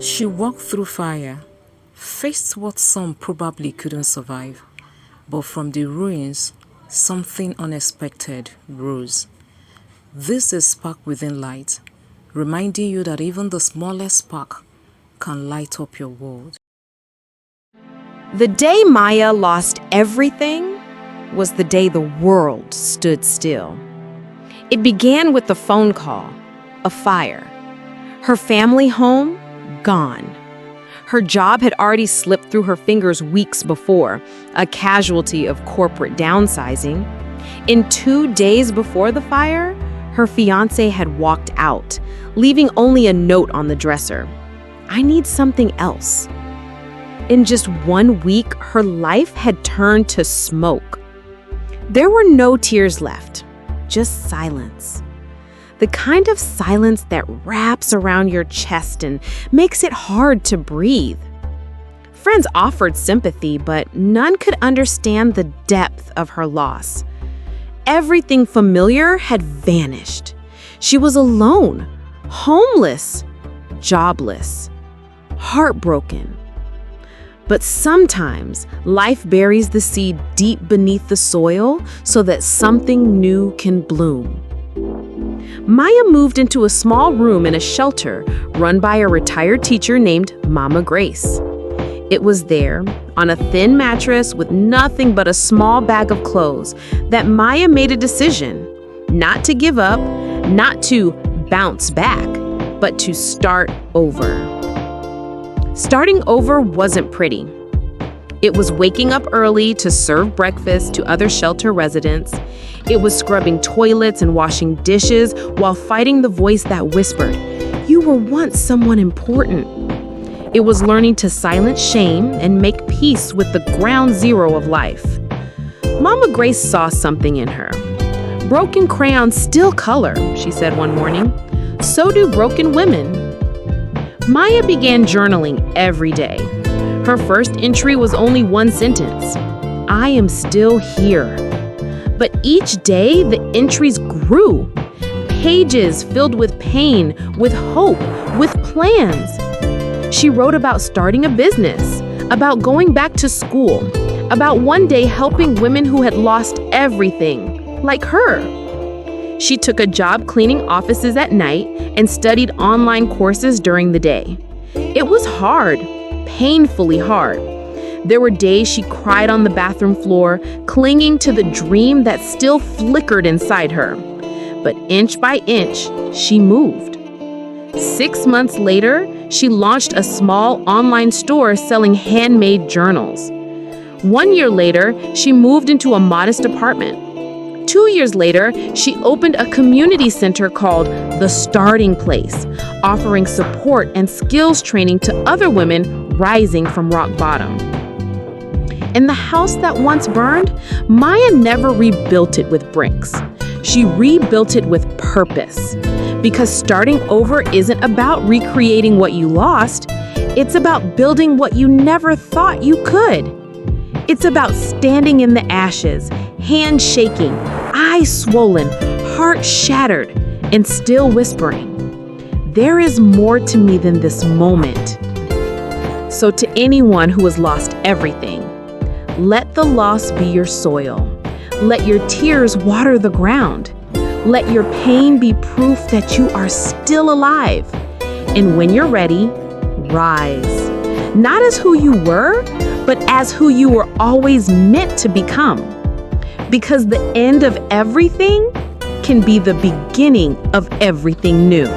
She walked through fire, faced what some probably couldn't survive, but from the ruins, something unexpected rose. This is Spark Within Light, reminding you that even the smallest spark can light up your world. The day Maya lost everything was the day the world stood still. It began with a phone call, a fire. Her family home, gone. Her job had already slipped through her fingers weeks before, a casualty of corporate downsizing. In 2 days before the fire, her fiancé had walked out, leaving only a note on the dresser. I need something else. In just 1 week, her life had turned to smoke. There were no tears left, just silence. The kind of silence that wraps around your chest and makes it hard to breathe. Friends offered sympathy, but none could understand the depth of her loss. Everything familiar had vanished. She was alone, homeless, jobless, heartbroken. But sometimes life buries the seed deep beneath the soil so that something new can bloom. Maya moved into a small room in a shelter run by a retired teacher named Mama Grace. It was there, on a thin mattress with nothing but a small bag of clothes, that Maya made a decision not to give up, not to bounce back, but to start over. Starting over wasn't pretty. It was waking up early to serve breakfast to other shelter residents. It was scrubbing toilets and washing dishes while fighting the voice that whispered, "You were once someone important." It was learning to silence shame and make peace with the ground zero of life. Mama Grace saw something in her. "Broken crayons still color," she said one morning. "So do broken women." Maya began journaling every day. Her first entry was only one sentence: "I am still here." But each day, the entries grew. Pages filled with pain, with hope, with plans. She wrote about starting a business, about going back to school, about one day helping women who had lost everything, like her. She took a job cleaning offices at night and studied online courses during the day. It was hard, painfully hard. There were days she cried on the bathroom floor, clinging to the dream that still flickered inside her. But inch by inch, she moved. 6 months later, she launched a small online store selling handmade journals. 1 year later, she moved into a modest apartment. 2 years later, she opened a community center called The Starting Place, offering support and skills training to other women rising from rock bottom. In the house that once burned, Maya never rebuilt it with bricks. She rebuilt it with purpose. Because starting over isn't about recreating what you lost, it's about building what you never thought you could. It's about standing in the ashes, hands shaking, eyes swollen, heart shattered, and still whispering, "There is more to me than this moment." So to anyone who has lost everything, let the loss be your soil. Let your tears water the ground. Let your pain be proof that you are still alive. And when you're ready, rise. Not as who you were, but as who you were always meant to become. Because the end of everything can be the beginning of everything new.